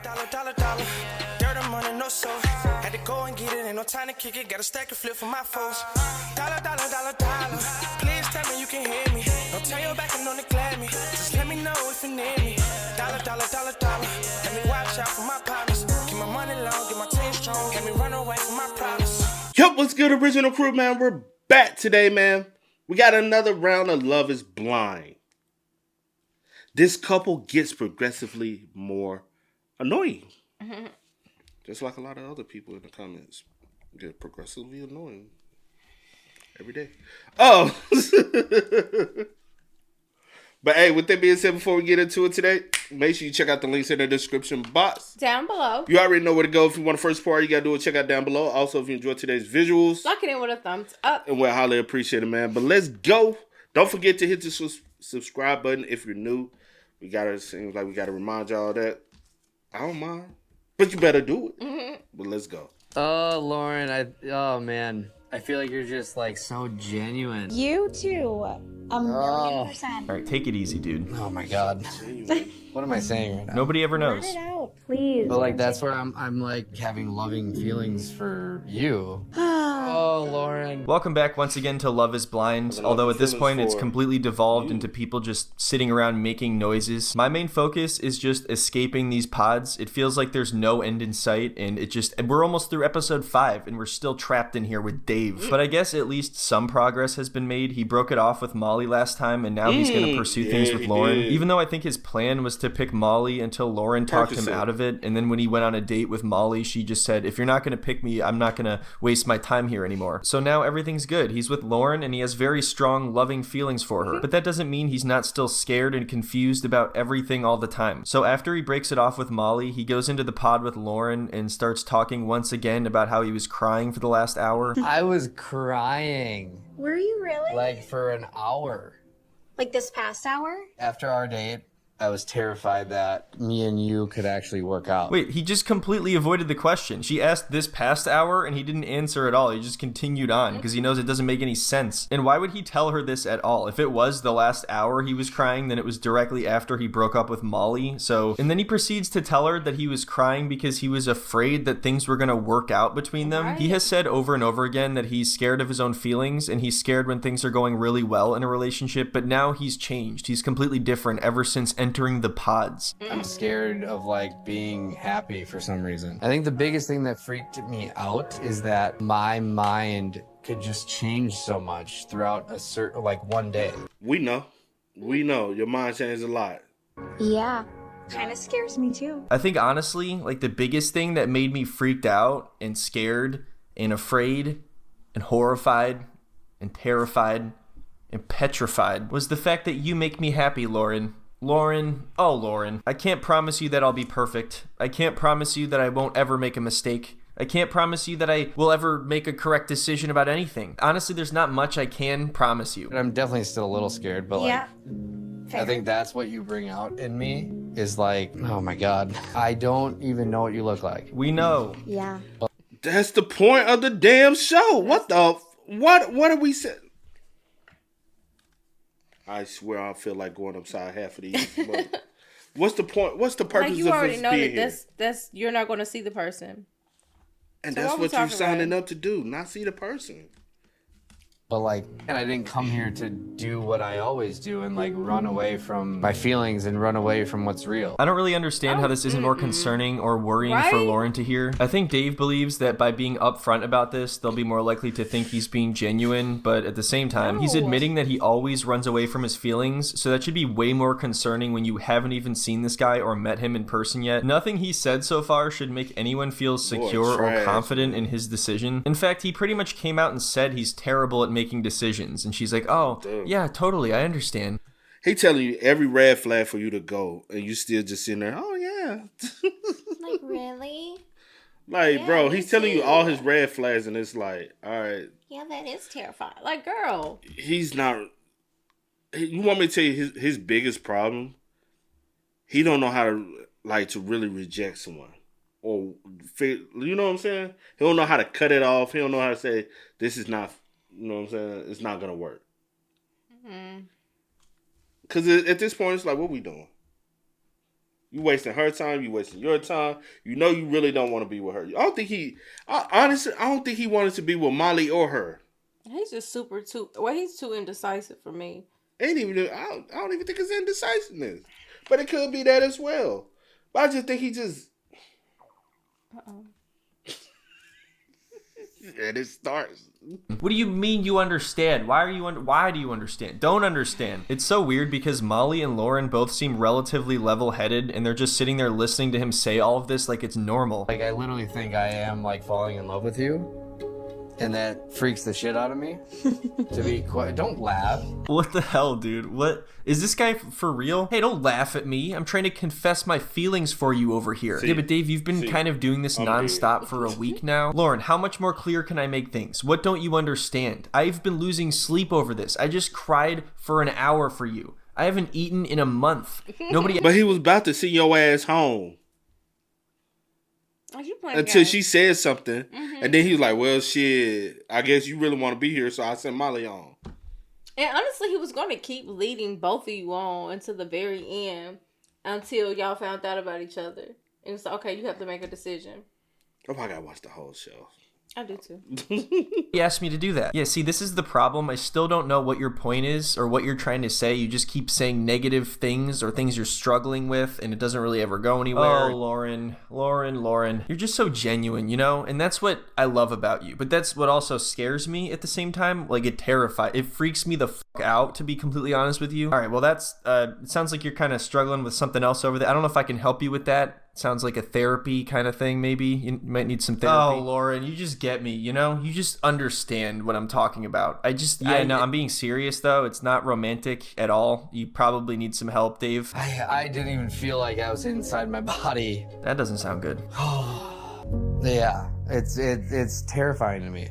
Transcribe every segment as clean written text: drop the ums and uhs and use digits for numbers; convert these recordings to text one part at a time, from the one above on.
Dollar. Dirt and money, no soul. Had to go and get it, ain't no time to kick it. Got a stack of flip for my foes. Dollar. Please tell me you can hear me. Don't turn your back and don't neglect me. Just let me know if you need me. Dollar. Let me watch out for my partners. Keep my money long, get my team strong. Let me run away from my problems. Yup, what's good, original crew, man? We're back today, man. We got another round of Love is Blind. This couple gets progressively more annoying. Just like a lot of other people in the comments get progressively annoying every day. Oh. But hey, with that being said, before we get into it today, make sure you check out the links in the description box. Down below. You already know where to go. If you want the first part, you got to do it. Check out down below. Also, if you enjoyed today's visuals. Lock it in with a thumbs up. And we'll highly appreciate it, man. But let's go. Don't forget to hit the subscribe button if you're new. Seems like we got to remind y'all that. I don't mind. But you better do it. Mm-hmm. But let's go. Oh, Lauren, oh man. I feel like you're just like so genuine. You too. A million percent. All right, take it easy, dude. Oh my god. What am I saying right now? Nobody ever knows. Let it out, please. But like that's where I'm like having loving feelings for you. Oh, Lauren. Welcome back once again to Love is Blind, although at this point it's completely devolved into people just sitting around making noises. My main focus is just escaping these pods. It feels like there's no end in sight, and we're almost through episode 5 and we're still trapped in here with Dave. But I guess at least some progress has been made. He broke it off with Molly last time, and now he's going to pursue things with Lauren. Even though I think his plan was to pick Molly until Lauren talked him out of it, and then when he went on a date with Molly, she just said, if you're not going to pick me, I'm not going to waste my time here anymore. So now everything's good. He's with Lauren, and he has very strong, loving feelings for her. But that doesn't mean he's not still scared and confused about everything all the time. So after he breaks it off with Molly, he goes into the pod with Lauren and starts talking once again about how he was crying for the last hour. I was crying. Were you really? Like for an hour. Like this past hour? After our date, I was terrified that me and you could actually work out. Wait, he just completely avoided the question. She asked this past hour, and he didn't answer at all. He just continued on, because he knows it doesn't make any sense. And why would he tell her this at all? If it was the last hour he was crying, then it was directly after he broke up with Molly. And then he proceeds to tell her that he was crying because he was afraid that things were going to work out between them. Right. He has said over and over again that he's scared of his own feelings, and he's scared when things are going really well in a relationship, but now he's changed. He's completely different ever since entering the pods. I'm scared of like being happy for some reason. I think the biggest thing that freaked me out is that my mind could just change so much throughout a certain, like one day. We know. Your mind changes a lot. Yeah. Kind of scares me too. I think honestly, like the biggest thing that made me freaked out and scared and afraid and horrified and terrified and petrified was the fact that you make me happy, Lauren. Lauren, I can't promise you that I'll be perfect. I can't promise you that I won't ever make a mistake. I can't promise you that I will ever make a correct decision about anything. Honestly, there's not much I can promise you. I'm definitely still a little scared, but yeah. I think that's what you bring out in me is like, oh my God, I don't even know what you look like. We know. Yeah. That's the point of the damn show. What are we saying? I swear I feel like going upside half of these. But what's the point? What's the purpose of this? Like you already know being that here? that's you're not going to see the person. And So that's what you're signing about? up to do, not see the person. But like, and I didn't come here to do what I always do and like run away from my feelings and run away from what's real. I don't really understand how this isn't more concerning or worrying for Right? Lauren to hear. I think Dave believes that by being upfront about this, they'll be more likely to think he's being genuine, but at the same time, he's admitting that he always runs away from his feelings, so that should be way more concerning when you haven't even seen this guy or met him in person yet. Nothing he said so far should make anyone feel secure or confident in his decision. In fact, he pretty much came out and said he's terrible at making decisions, and she's like, oh, yeah, totally, I understand. He telling you every red flag for you to go, and you still just sitting there, oh yeah. Like, really? Like, Yeah, bro, me he's telling you too. all his red flags, and it's like, all right. Yeah, that is terrifying. Like, girl. He's not. You want me to tell you his biggest problem? He don't know how to really reject someone, or you know what I'm saying? He don't know how to cut it off. He don't know how to say this is not. You know what I'm saying? It's not gonna work. Because at this point, it's like, what we doing? You wasting her time. You wasting your time. You know you really don't want to be with her. Honestly, I don't think he wanted to be with Molly or her. He's just he's too indecisive for me. I don't even think it's indecisiveness. But it could be that as well. But I just think he just... And it starts. What do you mean you understand? Why do you understand? Don't understand. It's so weird because Molly and Lauren both seem relatively level-headed, and they're just sitting there listening to him say all of this like it's normal. Like, I literally think I am, like, falling in love with you. And that freaks the shit out of me. To be quiet. Don't laugh. What the hell, dude? What? Is this guy for real? Hey, don't laugh at me. I'm trying to confess my feelings for you over here. Yeah, but Dave, you've been kind of doing this nonstop for a week now. Lauren, how much more clear can I make things? What don't you understand? I've been losing sleep over this. I just cried for an hour for you. I haven't eaten in a month. Nobody... But he was about to send your ass home. Until she said something. And then he was like, well, shit, I guess you really want to be here, so I sent Molly on. And honestly, he was going to keep leading both of you on until the very end, until y'all found out about each other. And it's like, okay, you have to make a decision. Oh, I gotta watch the whole show. I do too. He asked me to do that. Yeah, see, this is the problem. I still don't know what your point is or what you're trying to say. You just keep saying negative things or things you're struggling with, and it doesn't really ever go anywhere. Oh, Lauren. You're just so genuine, you know? And that's what I love about you. But that's what also scares me at the same time. Like, it freaks me the fuck out, to be completely honest with you. All right, well, that's, it sounds like you're kind of struggling with something else over there. I don't know if I can help you with that. Sounds like a therapy kind of thing, maybe. You might need some therapy. Oh, Lauren, you just get me, you know? You just understand what I'm talking about. I'm being serious, though. It's not romantic at all. You probably need some help, Dave. I didn't even feel like I was inside my body. That doesn't sound good. Yeah, it's terrifying to me.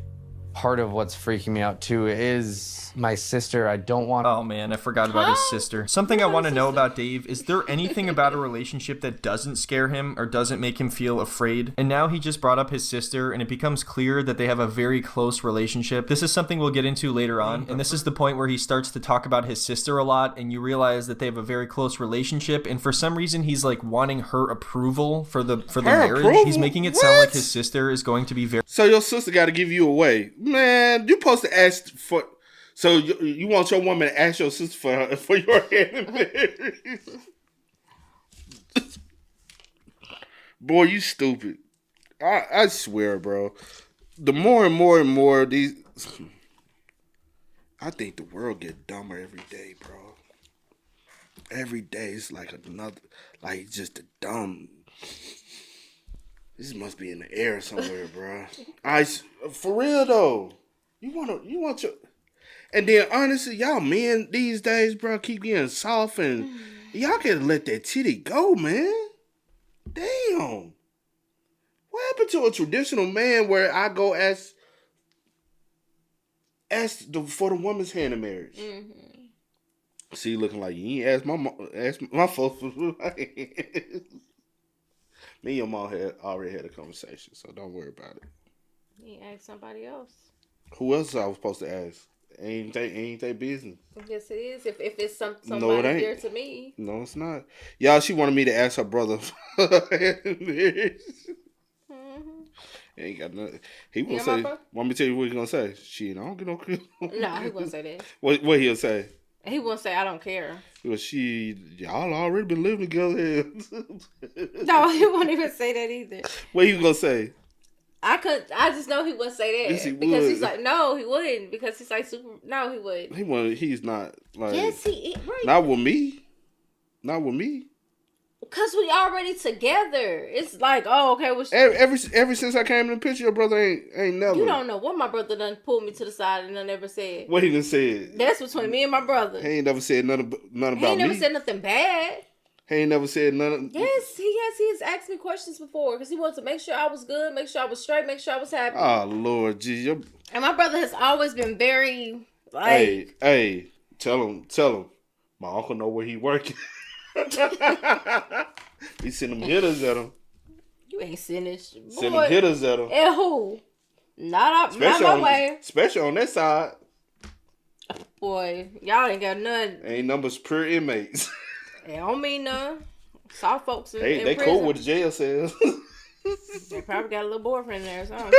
Part of what's freaking me out, too, is my sister. I don't want... Oh, man, I forgot about his sister. Something I want to know about Dave, is there anything about a relationship that doesn't scare him or doesn't make him feel afraid? And now he just brought up his sister, and it becomes clear that they have a very close relationship. This is something we'll get into later on, and this is the point where he starts to talk about his sister a lot, and you realize that they have a very close relationship, and for some reason, he's, like, wanting her approval for the marriage. Approval? He's making it sound like his sister is going to be very... So your sister got to give you away. Man, you're supposed to ask for... So you want your woman to ask your sister for your hand in marriage? Boy, you stupid. I swear, bro. The more and more these... I think the world get dumber every day, bro. Every day it's like another... Like, just a dumb... This must be in the air somewhere, bro. For real, though. You want your... And then, honestly, y'all men these days, bro, keep getting soft, and y'all can let that titty go, man. Damn. What happened to a traditional man where I go ask for the woman's hand in marriage? Mm-hmm. See, looking like you ain't ask my folks. Me and your mom already had a conversation, so don't worry about it. You ask somebody else. Who else I was supposed to ask? Ain't they business? Yes, it is. If it's somebody dear to me. No, it's not. Y'all, she wanted me to ask her brother. Ain't got nothing. He won't say. Want me to tell you what he's gonna say? Shit, I don't get no clue. No, he won't say that. What he'll say? He won't say I don't care. Well, y'all already been living together. No, he won't even say that either. What he gonna say? I just know he wouldn't say that. Yes, he because would. he's like, no, he wouldn't. Because he's like no, he wouldn't. He's not like. Yes, he right. Not with me. Not with me. Because we already together. It's like, oh, okay. Well, ever since I came in the picture, your brother ain't never. You don't know what my brother done pulled me to the side and I never said. What he done said? That's between me and my brother. He ain't never said nothing about me. He ain't never said nothing bad. He ain't never said nothing. Yes, he has. He has asked me questions before because he wants to make sure I was good, make sure I was straight, make sure I was happy. Oh, Lord, geez. And my brother has always been very like. Hey, tell him. My uncle know where he working. We send them hitters at him. You ain't sending shit. Send them hitters at him. And who? Not my way. Especially on that side. Boy, y'all ain't got none. Ain't numbers per inmates. It don't mean none. Soft folks in They prison. cool with the jail cells. They probably got a little boyfriend there or something.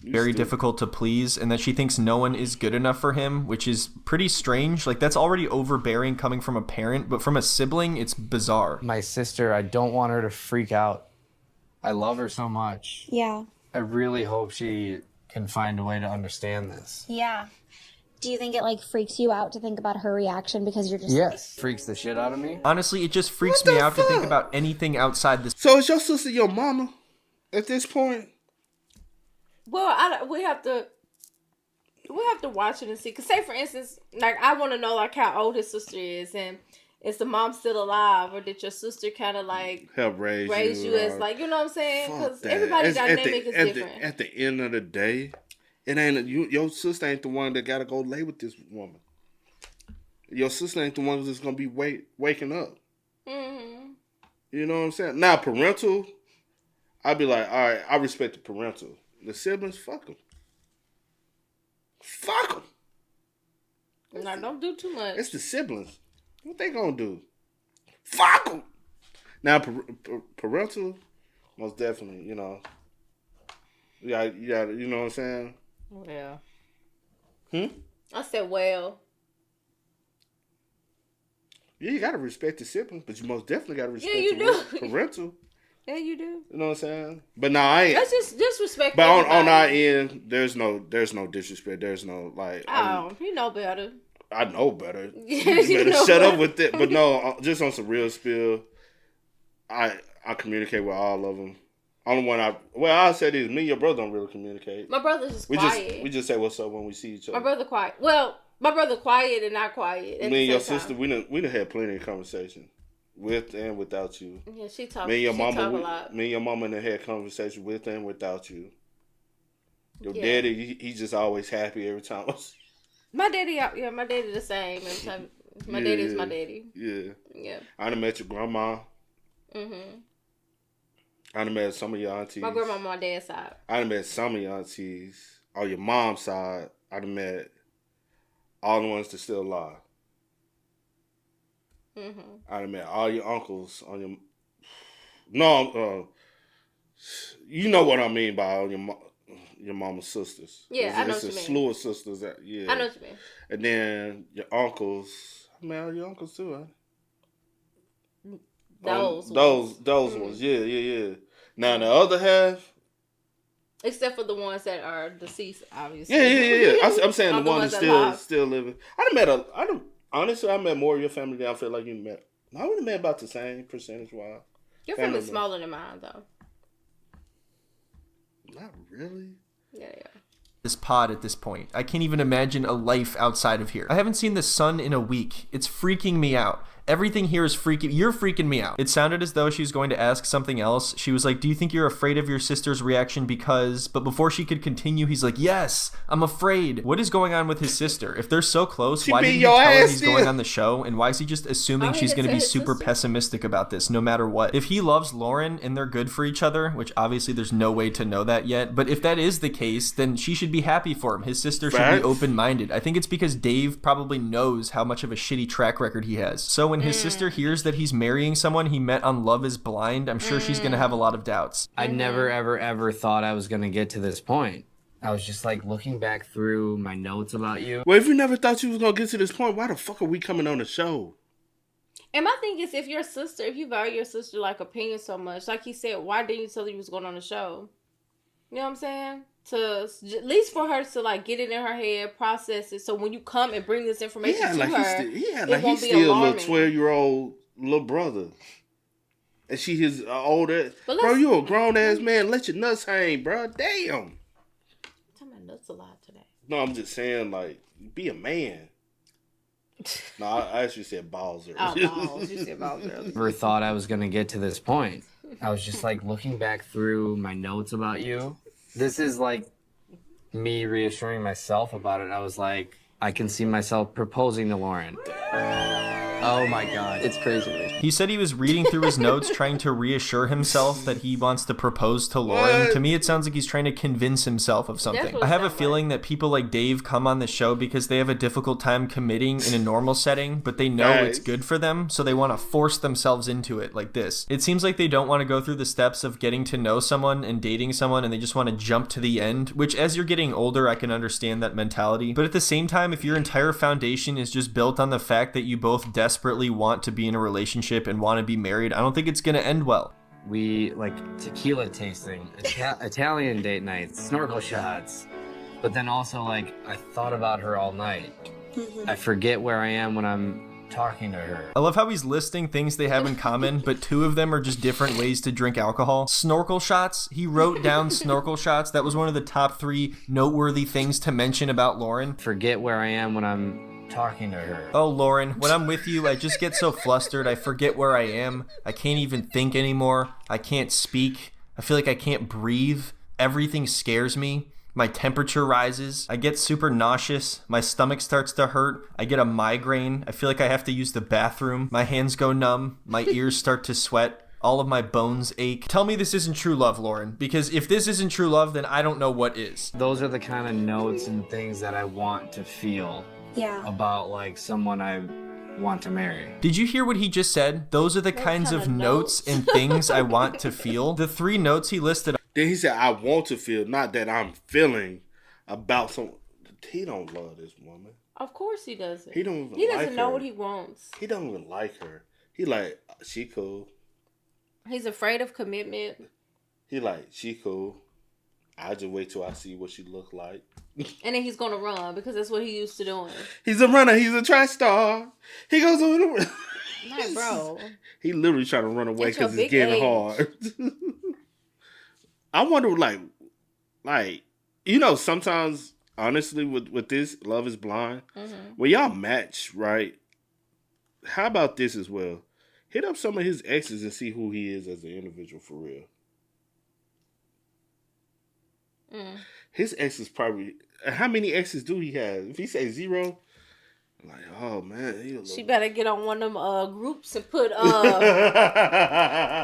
Very difficult to please, and that she thinks no one is good enough for him, which is pretty strange. Like, that's already overbearing coming from a parent, but from a sibling, it's bizarre. My sister, I don't want her to freak out. I love her so much. Yeah. I really hope she can find a way to understand this. Yeah. Do you think it like freaks you out to think about her reaction because you're just Yes. Freaks the shit out of me. Honestly, it just freaks What me the out to think fuck? about anything outside this. So is your sister your mama at this point? Well, we have to watch it and see. Cause say for instance, like I want to know like how old his sister is, and is the mom still alive, or did your sister kind of like Help raise you as like, you know what I'm saying? Fuck Because that. everybody's At dynamic the- is at different. At the end of the day, it ain't your sister ain't the one that gotta go lay with this woman. Your sister ain't the one that's gonna be waking up. Mm-hmm. You know what I'm saying? Now parental, I'd be like, all right, I respect the parental. The siblings, fuck them. Fuck them. Now don't do too much. It's the siblings. What they gonna do? Fuck them. Now parental, most definitely, you know. Yeah, you know what I'm saying? Yeah. Hmm? I said, well. Yeah, you gotta respect the siblings, but you most definitely gotta respect you the do. parental. Yeah, you do. You know what I'm saying? But no, I ain't. That's just disrespect. But on our everybody. end, there's no disrespect. There's no like. Oh, you know better. I know better. Yeah, You you better know shut better. up with it. But no, just on some real spill. I communicate with all of them. Only one I'll say this: me and your brother don't really communicate. My brother's just We quiet. just say what's up when we see each other. My brother quiet. Well, my brother quiet and not quiet. At Me and the your same sister, time. we done had plenty of conversation with and without you. Yeah, she talk. Me and your she mama, talk a lot. me and your mama done had conversation with and without you. Your Yeah. daddy, he's just always happy every time. My daddy, yeah, my daddy the same. Every time, my daddy is my daddy. Yeah. Yeah. I done met your grandma. Mhm. I done met some of your aunties. My grandma on my dad's side. I done met some of your aunties. On your mom's side, I done met all the ones that still alive. Mhm. I done met all your uncles on your... No, you know what I mean by all your mama's sisters. Yeah, I know it's what you a mean. slew of sisters. Yeah. I know what you mean. And then your uncles... I met all your uncles too, huh? Those ones. Yeah. Now the other half... Except for the ones that are deceased, obviously. Yeah. I'm saying All the ones that that alive. still living. Honestly, I met more of your family than I feel like you met. I would have met about the same percentage wise. Your Family family's smaller than mine, though. Not really. Yeah. This pod at this point. I can't even imagine a life outside of here. I haven't seen the sun in a week. It's freaking me out. Everything here is you're freaking me out. It sounded as though she was going to ask something else. She was like, do you think you're afraid of your sister's reaction because... But before she could continue, he's like, yes, I'm afraid. What is going on with his sister? If they're so close, She why beat didn't he your tell her ass he's then. going on the show? And why is he just assuming Oh, he she's didn't going to say be his super sister? pessimistic about this no matter what? If he loves Lauren and they're good for each other, which obviously there's no way to know that yet, but if that is the case, then she should be happy for him. His sister should Facts. be open-minded. I think it's because Dave probably knows how much of a shitty track record he has. So when his sister hears that he's marrying someone he met on Love is Blind, I'm sure she's going to have a lot of doubts. I never, ever thought I was going to get to this point. I was just like looking back through my notes about you. Well, if you never thought you was gonna get to this point, why the fuck are we coming on the show? And my thing is, if you value your sister like opinion so much, like he said, why didn't you tell her you was going on the show? You know what I'm saying? At least for her to like get it in her head, process it, so when you come and bring this information to her, it won't be he's still a alarming. little 12-year-old little brother. And she his older. But Bro, let's- you a grown ass man. Let your nuts hang, bro. Damn. I'm talking about nuts a lot today. No, I'm just saying, like, be a man. No, I actually said balls earlier. Oh, balls. You said balls earlier. Never thought I was going to get to this point. I was just like looking back through my notes about you. This is like me reassuring myself about it. I was like, I can see myself proposing to Lauren. Oh my God. It's crazy. He said he was reading through his notes trying to reassure himself that he wants to propose to Lauren. What? To me, it sounds like he's trying to convince himself of something. I have a feeling that people like Dave come on the show because they have a difficult time committing in a normal setting, but they know it's good for them, so they want to force themselves into it like this. It seems like they don't want to go through the steps of getting to know someone and dating someone, and they just want to jump to the end, which as you're getting older, I can understand that mentality. But at the same time, if your entire foundation is just built on the fact that you both desperately want to be in a relationship and want to be married, I don't think it's going to end well. We like tequila tasting, Italian date nights, snorkel shots. But then also, like, I thought about her all night. I forget where I am when I'm talking to her. I love how he's listing things they have in common, but two of them are just different ways to drink alcohol. Snorkel shots. He wrote down snorkel shots. That was one of the top 3 noteworthy things to mention about Lauren. Forget where I am when I'm talking to her. Oh, Lauren, when I'm with you, I just get so flustered. I forget where I am. I can't even think anymore. I can't speak. I feel like I can't breathe. Everything scares me. My temperature rises. I get super nauseous. My stomach starts to hurt. I get a migraine. I feel like I have to use the bathroom. My hands go numb. My ears start to sweat. All of my bones ache. Tell me this isn't true love, Lauren, because if this isn't true love, then I don't know what is. Those are the kind of notes and things that I want to feel about like someone I want to marry. Did you hear what he just said? Those are the kinds of notes and things I want to feel. The 3 notes he listed. Then he said, I want to feel, not that I'm feeling about some. He don't love this woman. Of course he doesn't. He don't even He like doesn't know her. what he wants. He don't even like her. He like, she cool. He's afraid of commitment. He like, she cool. I just wait till I see what she look like. And then he's going to run because that's what he used to doing. He's a runner. He's a track star. He goes on the Like, bro. He literally trying to run away It's your because it's big getting age. hard. I wonder, like, you know, sometimes, honestly, with this, Love is Blind, when y'all match, right, how about this as well? Hit up some of his exes and see who he is as an individual for real. His exes probably, how many exes do he have? If he say 0, I'm like, oh man. She better get on one of them groups and put, does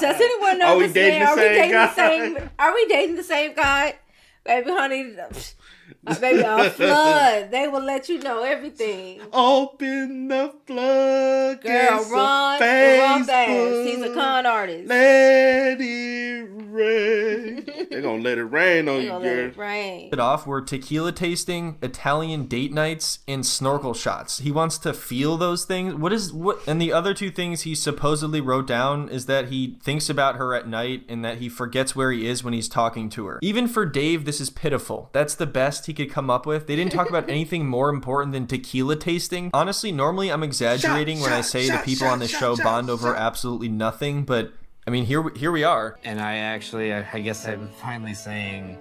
anyone know Are we this dating man? the same guy? Are we dating the same guy? Baby, honey, baby, a flood. They will let you know everything. Open the flood. Girl, run fast. He's a con artist. Let it rain. They're gonna let it rain on you, girl. Let it rain. It off were tequila tasting, Italian date nights, and snorkel shots. He wants to feel those things. And the other 2 things he supposedly wrote down is that he thinks about her at night and that he forgets where he is when he's talking to her. Even for Dave, this is pitiful. That's the best he could come up with. They didn't talk about anything more important than tequila tasting. Honestly, normally I'm exaggerating when I say the people on the show bond over absolutely nothing, but I mean, here we are. And I guess I'm finally saying,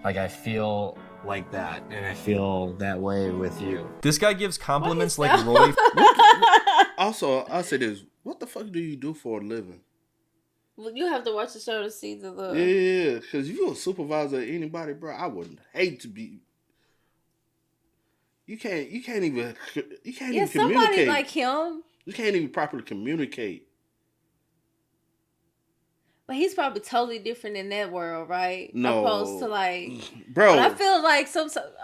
like, I feel like that, and I feel that way with you. This guy gives compliments like Roy. Also, I'll say this. What the fuck do you do for a living? Well, you have to watch the show to see the Yeah, because if you're a supervisor of anybody, bro, I would hate to be. You can't even somebody communicate. like him. You can't even properly communicate. But he's probably totally different in that world, right? No. Opposed to like, bro. But I feel like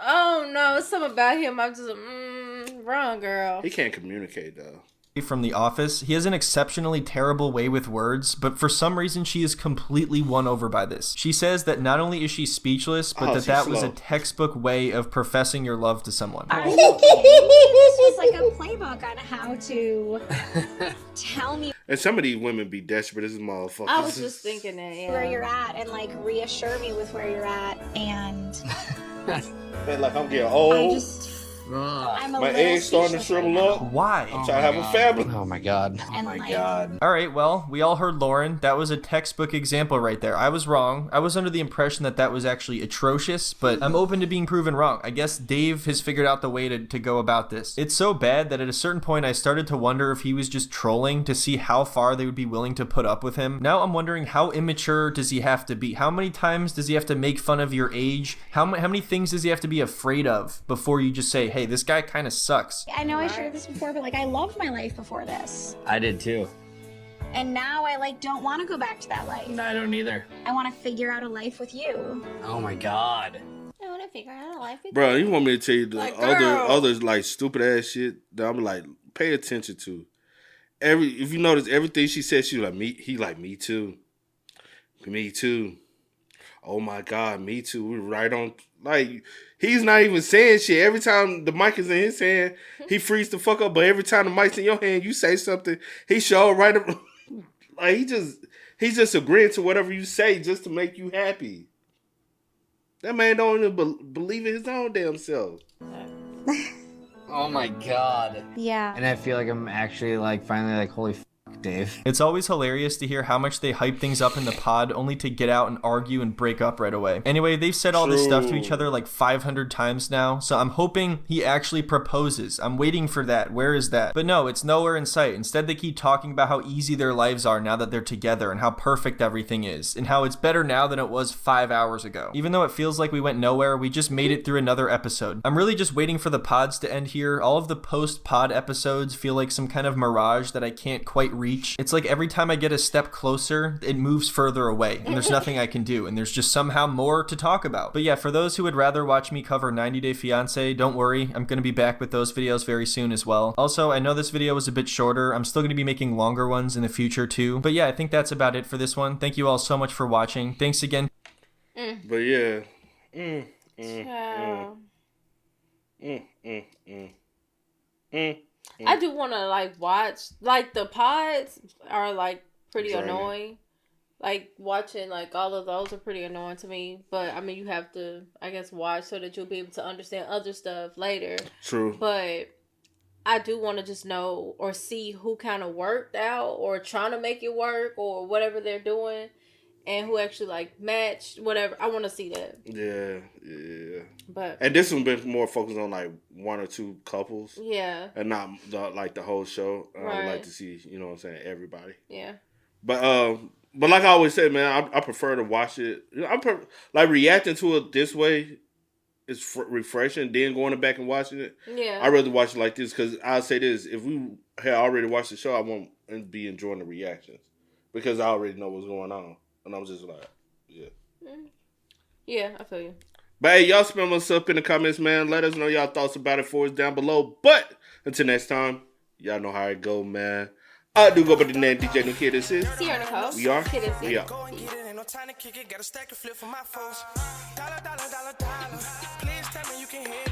I don't know, something about him. I'm just wrong, girl. He can't communicate though. From The Office. He has an exceptionally terrible way with words, but for some reason she is completely won over by this. She says that not only is she speechless, but that was a textbook way of professing your love to someone. This was like a playbook on how to tell me And some of these women be desperate as motherfuckers. I was just thinking that, yeah. where you're at and like reassure me with where you're at, and like I'm getting old. I'm a My little eggs starting to speechless shrivel right up. Why? I'm trying to have a family. Oh my god. And Oh my like- god. All right, well, we all heard Lauren. That was a textbook example right there. I was wrong. I was under the impression that was actually atrocious, but I'm open to being proven wrong. I guess Dave has figured out the way to go about this. It's so bad that at a certain point I started to wonder if he was just trolling to see how far they would be willing to put up with him. Now I'm wondering, how immature does he have to be? How many times does he have to make fun of your age? How many things does he have to be afraid of before you just say, hey, this guy kind of sucks? I know I shared this before, but like I loved my life before this. I did too. And now I like don't want to go back to that life. I don't either. I want to figure out a life with you. Oh my god. I want to figure out a life with Bro, you want me to tell you the Like, other girl. others like stupid ass shit that I'm like, pay attention to. If you notice everything she said, she like me. He like me too. Me too. Oh my god, me too. We're right on. Like he's not even saying shit. Every time the mic is in his hand, he frees the fuck up. But every time the mic's in your hand, you say something. He show right up. Like he's just agreeing to whatever you say just to make you happy. That man don't even believe in his own damn self. Oh my god. Yeah. And I feel like I'm actually like finally like holy f***, Dave. It's always hilarious to hear how much they hype things up in the pod only to get out and argue and break up right away. Anyway, they've said all this stuff to each other like 500 times now, so I'm hoping he actually proposes. I'm waiting for that. Where is that? But no, it's nowhere in sight. Instead, they keep talking about how easy their lives are now that they're together and how perfect everything is and how it's better now than it was 5 hours ago. Even though it feels like we went nowhere, we just made it through another episode. I'm really just waiting for the pods to end here. All of the post-pod episodes feel like some kind of mirage that I can't quite reach. It's like every time I get a step closer, it moves further away, and there's nothing I can do, and there's just somehow more to talk about. But yeah, for those who would rather watch me cover 90 Day Fiancé, don't worry, I'm going to be back with those videos very soon as well. Also, I know this video was a bit shorter. I'm still going to be making longer ones in the future too. But yeah, I think that's about it for this one. Thank you all so much for watching. Thanks again. But yeah. Child. I do want to like watch, like the pods are like pretty Draining. annoying. Like watching like all of those are pretty annoying to me. But I mean, you have to, I guess, watch so that you'll be able to understand other stuff later. True. But I do want to just know or see who kind of worked out or trying to make it work or whatever they're doing, and who actually like matched whatever. I want to see that. Yeah. But And this one been more focused on like one or two couples yeah, and not the whole show. I would like Right. to see, you know what I'm saying, everybody. yeah. But like I always say, man, I prefer to watch it. You know, like reacting to it this way is refreshing. Then going back and watching it, Yeah. I'd rather watch it like this because I'll say this: if we had already watched the show, I won't be enjoying the reactions because I already know what's going on, and I'm just like, yeah. Yeah, I feel you. But hey, y'all spam us up in the comments, man. Let us know y'all thoughts about it for us down below. But until next time, y'all know how it go, man. I do go by the name DJ New Kid. This is Sierra Nicole. We Are. Kid and We Are. Go and get it, ain't no time to kick it. Got a stack of flip for my folks. Dollar, dollar, dollar, dollar. Please tell me you can hear me.